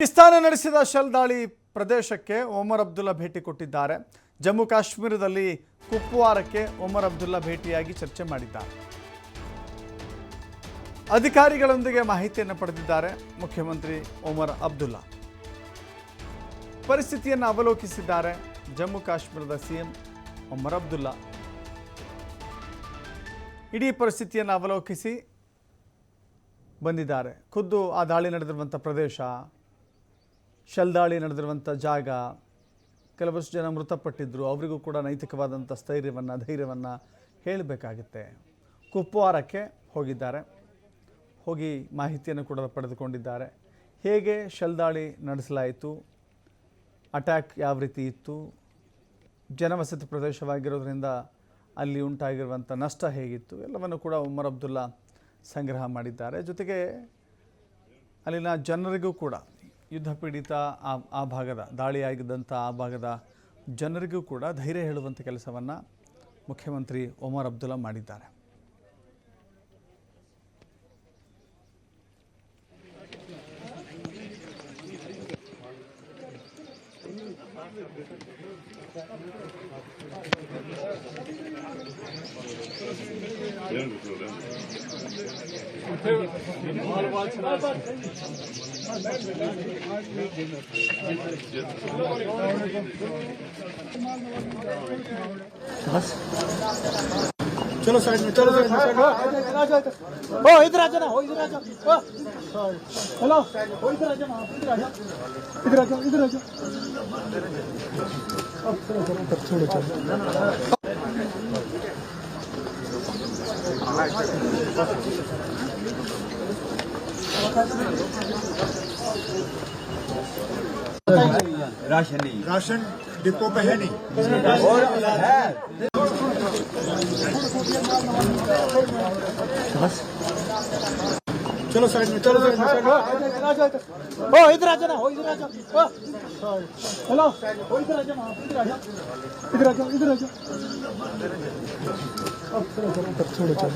ಪಾಕಿಸ್ತಾನ ನಡೆಸಿದ ಶೆಲ್ ದಾಳಿ ಪ್ರದೇಶಕ್ಕೆ ಒಮರ್ ಅಬ್ದುಲ್ಲಾ ಭೇಟಿ ಕೊಟ್ಟಿದ್ದಾರೆ. ಜಮ್ಮು ಕಾಶ್ಮೀರದಲ್ಲಿ ಕುಪ್ವಾರಕ್ಕೆ ಒಮರ್ ಅಬ್ದುಲ್ಲಾ ಭೇಟಿಯಾಗಿ ಚರ್ಚೆ ಮಾಡಿದ್ದಾರೆ. ಅಧಿಕಾರಿಗಳೊಂದಿಗೆ ಮಾಹಿತಿಯನ್ನು ಪಡೆದಿದ್ದಾರೆ. ಮುಖ್ಯಮಂತ್ರಿ ಒಮರ್ ಅಬ್ದುಲ್ಲಾ ಪರಿಸ್ಥಿತಿಯನ್ನು ಅವಲೋಕಿಸಿದ್ದಾರೆ. ಜಮ್ಮು ಕಾಶ್ಮೀರದ ಸಿಎಂ ಒಮರ್ ಅಬ್ದುಲ್ಲಾ ಇಡೀ ಪರಿಸ್ಥಿತಿಯನ್ನು ಅವಲೋಕಿಸಿ ಬಂದಿದ್ದಾರೆ. ಖುದ್ದು ಆ ದಾಳಿ ನಡೆದಿರುವಂಥ ಪ್ರದೇಶ, ಶೆಲ್ ದಾಳಿ ನಡೆದಿರುವಂಥ ಜಾಗ, ಕೆಲವಷ್ಟು ಜನ ಮೃತಪಟ್ಟಿದ್ದರು, ಅವರಿಗೂ ಕೂಡ ನೈತಿಕವಾದಂಥ ಧೈರ್ಯವನ್ನು ಹೇಳಬೇಕಾಗುತ್ತೆ. ಕುಪ್ವಾರಕ್ಕೆ ಹೋಗಿದ್ದಾರೆ, ಹೋಗಿ ಮಾಹಿತಿಯನ್ನು ಕೂಡ ಪಡೆದುಕೊಂಡಿದ್ದಾರೆ. ಹೇಗೆ ಶೆಲ್ ದಾಳಿ ನಡೆಸಲಾಯಿತು, ಅಟ್ಯಾಕ್ ಯಾವ ರೀತಿ ಇತ್ತು, ಜನವಸತಿ ಪ್ರದೇಶವಾಗಿರೋದ್ರಿಂದ ಅಲ್ಲಿ ಉಂಟಾಗಿರುವಂಥ ನಷ್ಟ ಹೇಗಿತ್ತು, ಎಲ್ಲವನ್ನು ಕೂಡ ಒಮರ್ ಅಬ್ದುಲ್ಲಾ ಸಂಗ್ರಹ ಮಾಡಿದ್ದಾರೆ. ಜೊತೆಗೆ ಅಲ್ಲಿನ ಜನರಿಗೂ ಕೂಡ, ಯುದ್ಧ ಪೀಡಿತ ಆ ಭಾಗದ, ದಾಳಿಯಾಗಿದ್ದಂಥ ಆ ಭಾಗದ ಜನರಿಗೂ ಕೂಡ ಧೈರ್ಯ ಹೇಳುವಂಥ ಕೆಲಸವನ್ನು ಮುಖ್ಯಮಂತ್ರಿ ಒಮರ್ ಅಬ್ದುಲ್ಲಾ ಮಾಡಿದ್ದಾರೆ. चलो साइड में, चलो साइड में, ओ इधर आ जाना, हो इधर आ जा, हेलो, हो इधर आ जाना, इधर आ जा, इधर आ जा, इधर आ जा, छोड़ो छोड़ो। राशन नहीं, राशन डिपो पे है नहीं, और है चलो साइड में, चलो साइड में, ओ इधर आ जाना, हो इधर आ जा, हेलो, हो इधर आ जाना, इधर आ जा, इधर आ जा, इधर आ जा, छोड़ो छोड़ो।